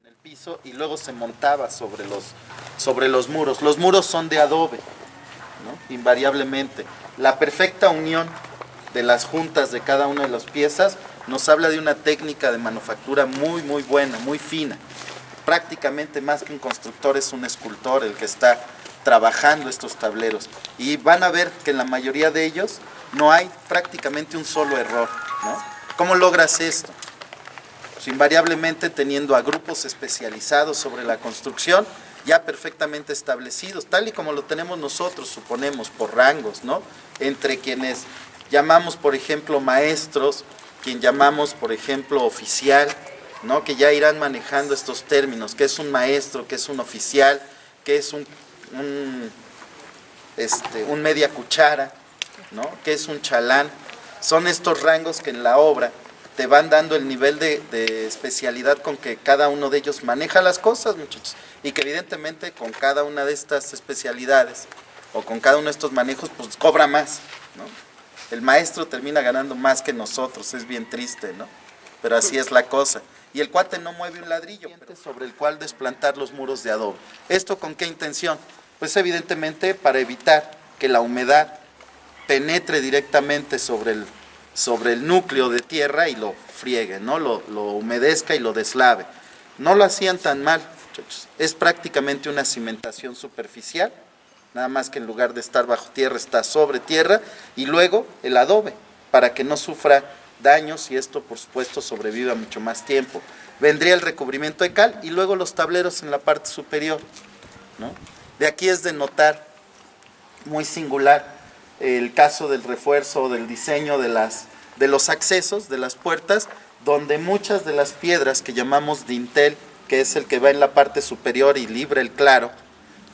el piso y luego se montaba sobre los muros. Los muros son de adobe, ¿no? Invariablemente. La perfecta unión de las juntas de cada una de las piezas nos habla de una técnica de manufactura muy buena, muy fina. Prácticamente más que un constructor es un escultor el que está trabajando estos tableros. Y van a ver que en la mayoría de ellos no hay prácticamente un solo error, ¿no? ¿Cómo logras esto? Pues invariablemente teniendo a grupos especializados sobre la construcción ya perfectamente establecidos, tal y como lo tenemos nosotros, suponemos, por rangos, ¿no? Entre quienes llamamos, por ejemplo, maestros, quien llamamos, por ejemplo, oficial, ¿no? Que ya irán manejando estos términos, qué es un maestro, qué es un oficial, qué es un media cuchara, ¿no? Qué es un chalán. Son estos rangos que en la obra te van dando el nivel de especialidad con que cada uno de ellos maneja las cosas, muchachos, y que evidentemente con cada una de estas especialidades o con cada uno de estos manejos pues cobra más, ¿no? El maestro termina ganando más que nosotros, es bien triste, ¿no? Pero así es la cosa. Y el cuate no mueve un ladrillo sobre el cual desplantar los muros de adobe. ¿Esto con qué intención? Pues evidentemente para evitar que la humedad penetre directamente sobre el núcleo de tierra y lo friegue, ¿no? Lo humedezca y lo deslave. No lo hacían tan mal, muchachos. Es prácticamente una cimentación superficial, nada más que en lugar de estar bajo tierra está sobre tierra, y luego el adobe, para que no sufra daños y esto por supuesto sobreviva mucho más tiempo. Vendría el recubrimiento de cal y luego los tableros en la parte superior, ¿no? De aquí es de notar, muy singular, el caso del refuerzo, del diseño de los accesos, de las puertas, donde muchas de las piedras que llamamos dintel, que es el que va en la parte superior y libre el claro,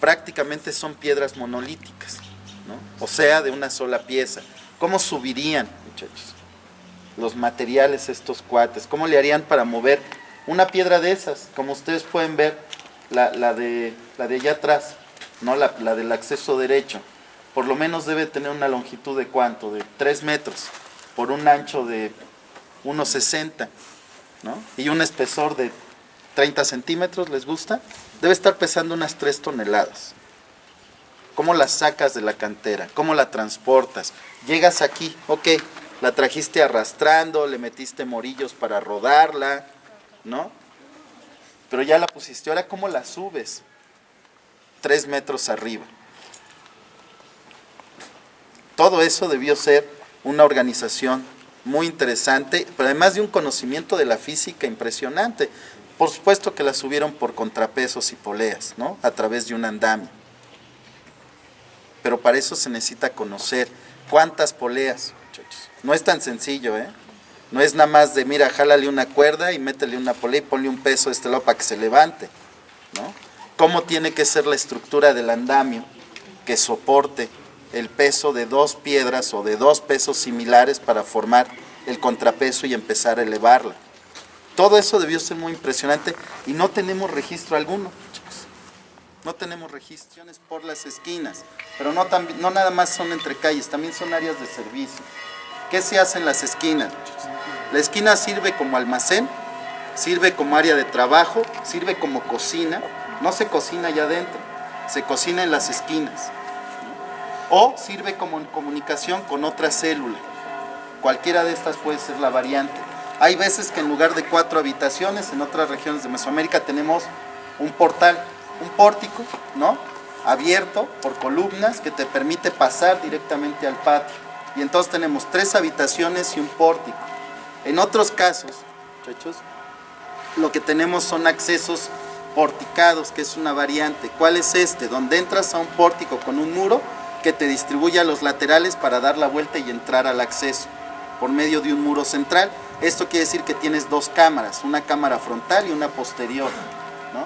prácticamente son piedras monolíticas, ¿no? O sea, de una sola pieza. ¿Cómo subirían, muchachos, los materiales estos cuates? ¿Cómo le harían para mover una piedra de esas? Como ustedes pueden ver, la de allá atrás, ¿no? La del acceso derecho, por lo menos debe tener una longitud de ¿cuánto? De 3 metros, por un ancho de 1,60, ¿no? Y un espesor de 30 centímetros, ¿les gusta? Debe estar pesando unas 3 toneladas. ¿Cómo la sacas de la cantera? ¿Cómo la transportas? Llegas aquí, ok, la trajiste arrastrando, le metiste morillos para rodarla, ¿no? Pero ya la pusiste, ahora ¿cómo la subes? 3 metros arriba. Todo eso debió ser una organización muy interesante, pero además de un conocimiento de la física impresionante. Por supuesto que la subieron por contrapesos y poleas, ¿no? A través de un andamio. Pero para eso se necesita conocer cuántas poleas, muchachos. No es tan sencillo, ¿eh? No es nada más de, mira, jálale una cuerda y métele una polea y ponle un peso de este lado para que se levante, ¿no? ¿Cómo tiene que ser la estructura del andamio que soporte el peso de 2 piedras o de 2 pesos similares para formar el contrapeso y empezar a elevarla? Todo eso debió ser muy impresionante y no tenemos registro alguno, chicos. No tenemos registraciones por las esquinas, pero no nada más son entre calles, también son áreas de servicio. ¿Qué se hace en las esquinas, chicos? La esquina sirve como almacén, sirve como área de trabajo, sirve como cocina. No se cocina allá adentro, se cocina en las esquinas. O sirve como comunicación con otra célula. Cualquiera de estas puede ser la variante. Hay veces que en lugar de 4 habitaciones, en otras regiones de Mesoamérica tenemos un portal, un pórtico, ¿no? Abierto por columnas que te permite pasar directamente al patio. Y entonces tenemos 3 habitaciones y un pórtico. En otros casos, muchachos, lo que tenemos son accesos porticados, que es una variante. ¿Cuál es este? Donde entras a un pórtico con un muro que te distribuye a los laterales para dar la vuelta y entrar al acceso por medio de un muro central. Esto quiere decir que tienes 2 cámaras, una cámara frontal y una posterior, ¿no?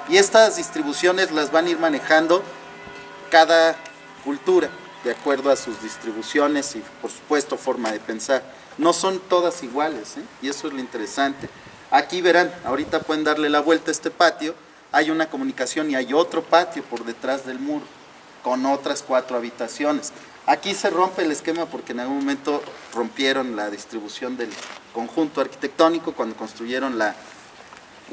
Y estas distribuciones las van a ir manejando cada cultura de acuerdo a sus distribuciones y por supuesto forma de pensar. No son todas iguales, ¿eh? Y eso es lo interesante. Aquí verán, ahorita pueden darle la vuelta a este patio, hay una comunicación y hay otro patio por detrás del muro con otras 4 habitaciones. Aquí se rompe el esquema porque en algún momento rompieron la distribución del conjunto arquitectónico cuando construyeron la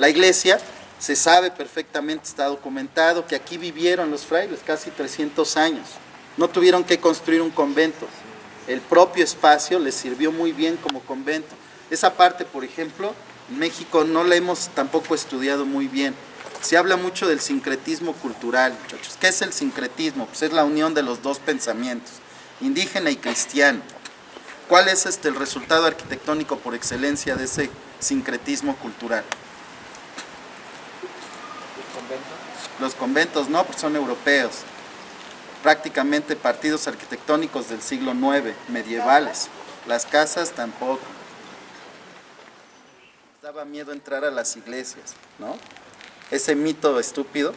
iglesia Se sabe perfectamente, está documentado, que aquí vivieron los frailes casi 300 años. No tuvieron que construir un convento. El propio espacio les sirvió muy bien como convento. Esa parte, por ejemplo, en México no la hemos tampoco estudiado muy bien. Se habla mucho del sincretismo cultural, muchachos. ¿Qué es el sincretismo? Pues es la unión de los dos pensamientos, indígena y cristiano. ¿Cuál es el resultado arquitectónico por excelencia de ese sincretismo cultural? Los conventos no, porque son europeos. Prácticamente partidos arquitectónicos del siglo IX, medievales. Las casas tampoco. Daba miedo entrar a las iglesias, ¿no? Ese mito estúpido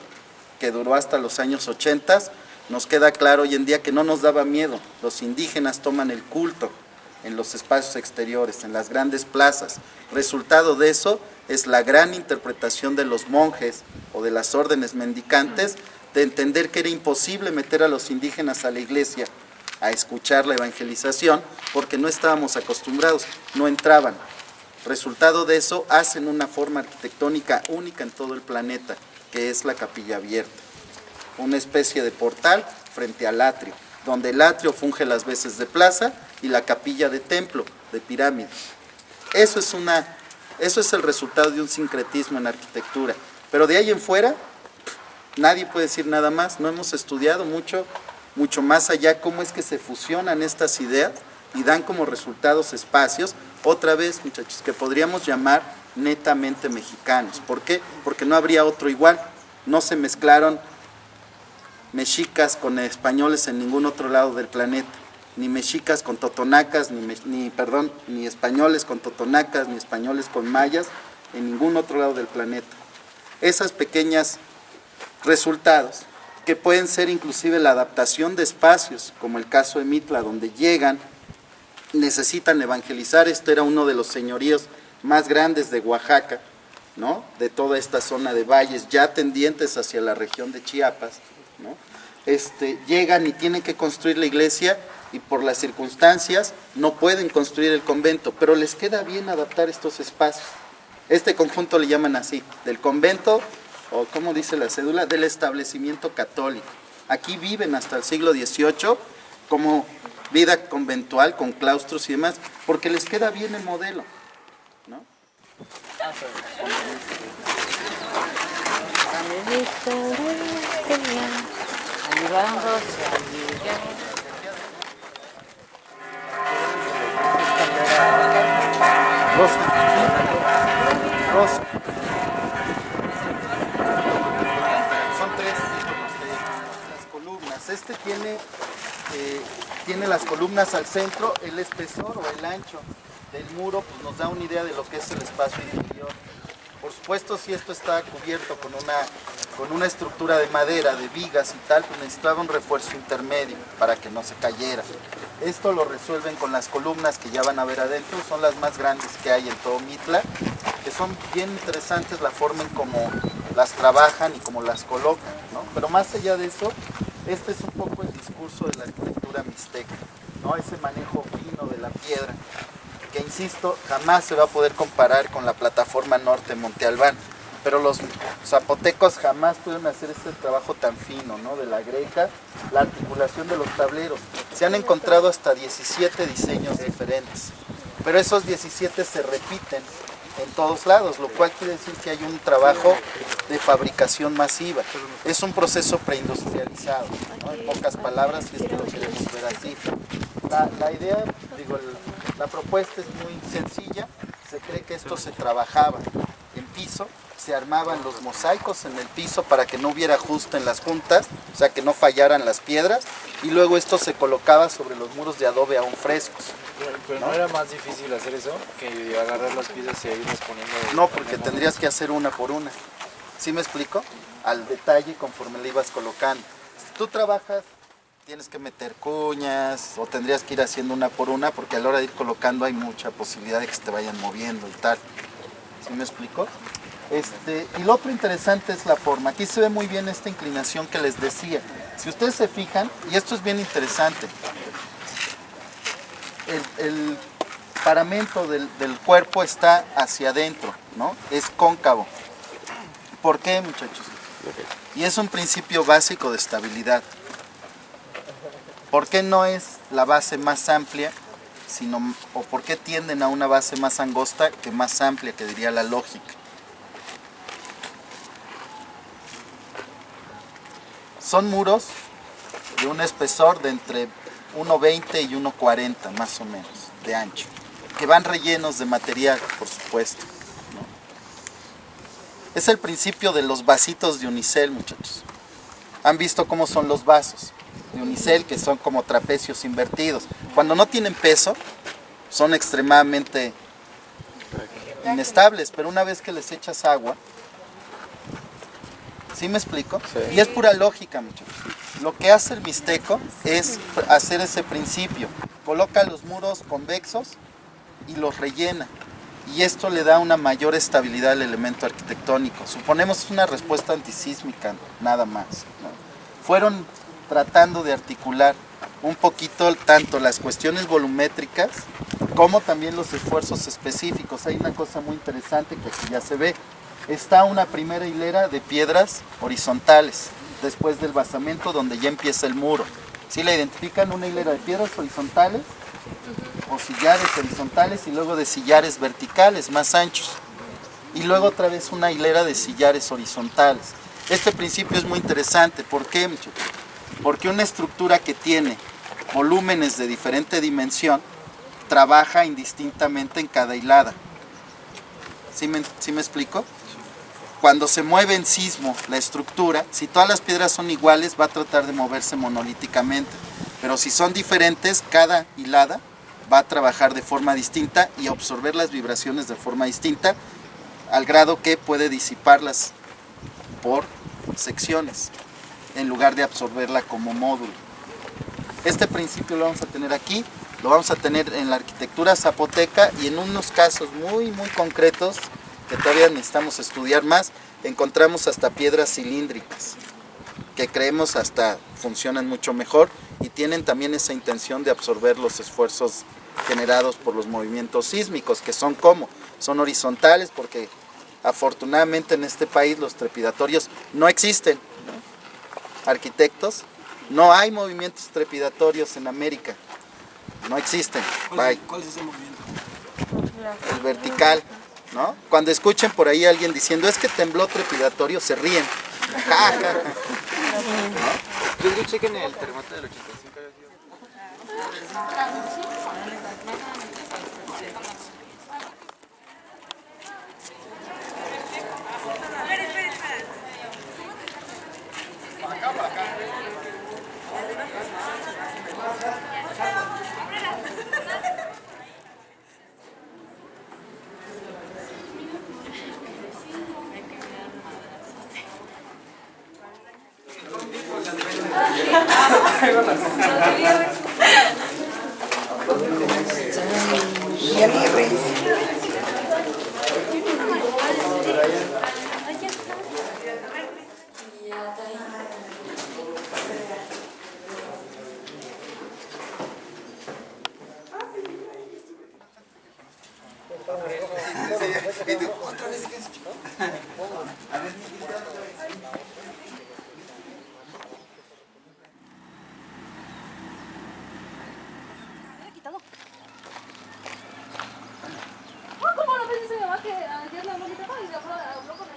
que duró hasta los años 80, nos queda claro hoy en día que no nos daba miedo. Los indígenas toman el culto en los espacios exteriores, en las grandes plazas. Resultado de eso es la gran interpretación de los monjes o de las órdenes mendicantes de entender que era imposible meter a los indígenas a la iglesia a escuchar la evangelización porque no estábamos acostumbrados, no entraban. Resultado de eso, hacen una forma arquitectónica única en todo el planeta, que es la capilla abierta. Una especie de portal frente al atrio, donde el atrio funge las veces de plaza y la capilla de templo, de pirámide. Eso es el resultado de un sincretismo en arquitectura. Pero de ahí en fuera, nadie puede decir nada más. No hemos estudiado mucho más allá cómo es que se fusionan estas ideas y dan como resultados espacios, otra vez, muchachos, que podríamos llamar netamente mexicanos. ¿Por qué? Porque no habría otro igual. No se mezclaron mexicas con españoles en ningún otro lado del planeta. Ni mexicas con totonacas, ni españoles con totonacas, ni españoles con mayas, en ningún otro lado del planeta. Esas pequeñas resultados, que pueden ser inclusive la adaptación de espacios, como el caso de Mitla, donde llegan, necesitan evangelizar. Esto era uno de los señoríos más grandes de Oaxaca, ¿no? De toda esta zona de valles, ya tendientes hacia la región de Chiapas, ¿no? Llegan y tienen que construir la iglesia y por las circunstancias no pueden construir el convento, pero les queda bien adaptar estos espacios. Este conjunto le llaman así, del convento, o como dice la cédula, del establecimiento católico. Aquí viven hasta el siglo XVIII como vida conventual, con claustros y demás, porque les queda bien el modelo, ¿no? Rosa. Son tres tipos de las columnas. Tiene las columnas al centro, el espesor o el ancho del muro pues nos da una idea de lo que es el espacio interior. Por supuesto, si esto está cubierto con una estructura de madera, de vigas y tal, pues necesitaba un refuerzo intermedio para que no se cayera. Esto lo resuelven con las columnas que ya van a ver adentro, son las más grandes que hay en todo Mitla, que son bien interesantes la forma en cómo las trabajan y cómo las colocan, ¿no? Pero más allá de eso, este es un poco el discurso de la arquitectura mixteca, ¿no? Ese manejo fino de la piedra, que insisto, jamás se va a poder comparar con la plataforma norte Monte Albán, pero los zapotecos jamás pudieron hacer este trabajo tan fino, ¿no? De la greca, la articulación de los tableros. Se han encontrado hasta 17 diseños diferentes, pero esos 17 se repiten en todos lados, lo cual quiere decir que hay un trabajo de fabricación masiva. Es un proceso preindustrializado, ¿no? En pocas palabras, si es que lo queremos ver así. La idea, la propuesta es muy sencilla. Se cree que esto se trabajaba en piso, se armaban los mosaicos en el piso para que no hubiera ajuste en las juntas, o sea que no fallaran las piedras, y luego esto se colocaba sobre los muros de adobe aún frescos. Pero ¿no era más difícil hacer eso que agarrar las piezas y irlas poniendo? No, porque tendrías que hacer una por una. ¿Sí me explico? Al detalle conforme le ibas colocando. Si tú trabajas, tienes que meter cuñas o tendrías que ir haciendo una por una, porque a la hora de ir colocando hay mucha posibilidad de que se te vayan moviendo y tal. ¿Sí me explico? Y lo otro interesante es la forma. Aquí se ve muy bien esta inclinación que les decía. Si ustedes se fijan, y esto es bien interesante, el paramento del cuerpo está hacia adentro, ¿no? Es cóncavo. ¿Por qué, muchachos? Y es un principio básico de estabilidad. ¿Por qué no es la base más amplia, o por qué tienden a una base más angosta que más amplia, que diría la lógica? Son muros de un espesor de entre 1,20 y 1,40 más o menos de ancho, que van rellenos de material, por supuesto, ¿no? Es el principio de los vasitos de unicel, muchachos. ¿Han visto cómo son los vasos de unicel, que son como trapecios invertidos? Cuando no tienen peso, son extremadamente inestables, pero una vez que les echas agua, ¿sí me explico? Sí. Y es pura lógica, muchachos. Lo que hace el mixteco es hacer ese principio. Coloca los muros convexos y los rellena. Y esto le da una mayor estabilidad al elemento arquitectónico. Suponemos una respuesta antisísmica, nada más, ¿no? Fueron tratando de articular un poquito tanto las cuestiones volumétricas como también los esfuerzos específicos. Hay una cosa muy interesante que aquí ya se ve. Está una primera hilera de piedras horizontales después del basamento, donde ya empieza el muro. ¿Sí la identifican? Una hilera de piedras horizontales o sillares horizontales, y luego de sillares verticales más anchos, y luego otra vez una hilera de sillares horizontales. Este principio es muy interesante. ¿Por qué, muchachos? Porque una estructura que tiene volúmenes de diferente dimensión trabaja indistintamente en cada hilada. ¿Sí me explico? Cuando se mueve en sismo la estructura, si todas las piedras son iguales, va a tratar de moverse monolíticamente. Pero si son diferentes, cada hilada va a trabajar de forma distinta y absorber las vibraciones de forma distinta, al grado que puede disiparlas por secciones, en lugar de absorberla como módulo. Este principio lo vamos a tener aquí, lo vamos a tener en la arquitectura zapoteca, y en unos casos muy concretos, que todavía necesitamos estudiar más, encontramos hasta piedras cilíndricas, que creemos hasta funcionan mucho mejor y tienen también esa intención de absorber los esfuerzos generados por los movimientos sísmicos, que son ¿cómo? Son horizontales, porque afortunadamente en este país los trepidatorios no existen, ¿no? Arquitectos, no hay movimientos trepidatorios en América, no existen. ¿Cuál es ese movimiento? El vertical, ¿no? Cuando escuchen por ahí a alguien diciendo es que tembló trepidatorio, se ríen. Ja, ja, ja. Yo escuché que en el terremoto del 85 había sido... ¿Cómo lo ves? Dice mi mamá que ayer le habló a mi papá y le habló con